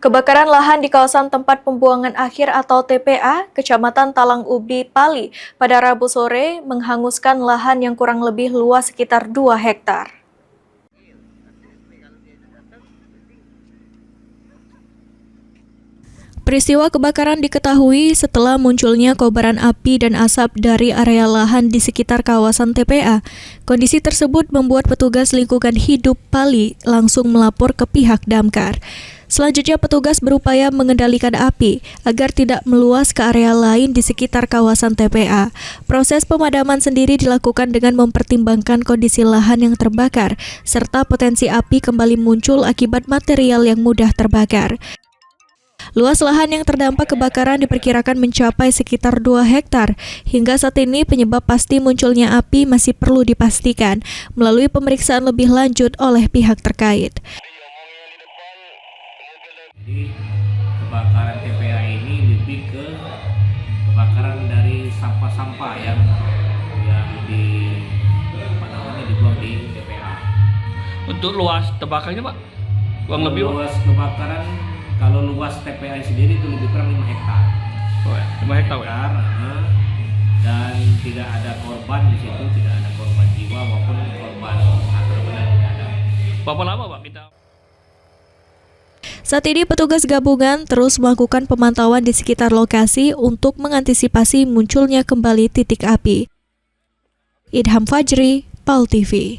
Kebakaran lahan di kawasan tempat pembuangan akhir atau TPA, Kecamatan Talang Ubi, Pali, pada Rabu sore menghanguskan lahan yang kurang lebih luas sekitar 2 hektar. Peristiwa kebakaran diketahui setelah munculnya kobaran api dan asap dari area lahan di sekitar kawasan TPA. Kondisi tersebut membuat petugas lingkungan hidup Pali langsung melapor ke pihak damkar. Selanjutnya petugas berupaya mengendalikan api agar tidak meluas ke area lain di sekitar kawasan TPA. Proses pemadaman sendiri dilakukan dengan mempertimbangkan kondisi lahan yang terbakar, serta potensi api kembali muncul akibat material yang mudah terbakar. Luas lahan yang terdampak kebakaran diperkirakan mencapai sekitar 2 hektar. Hingga saat ini penyebab pasti munculnya api masih perlu dipastikan melalui pemeriksaan lebih lanjut oleh pihak terkait. Jadi kebakaran TPA ini lebih ke kebakaran dari sampah-sampah yang dibuang di TPA. Untuk luas terbakarnya Pak? Kurang lebih luas kebakaran, kalau luas TPA sendiri itu lebih kurang 5 hektar. Oh ya, 5 hektar. Dan tidak ada korban di situ, tidak ada korban jiwa maupun korban harta benda tidak ada. Berapa lama Pak kita? Saat ini petugas gabungan terus melakukan pemantauan di sekitar lokasi untuk mengantisipasi munculnya kembali titik api. Idham Fajri, PAL TV.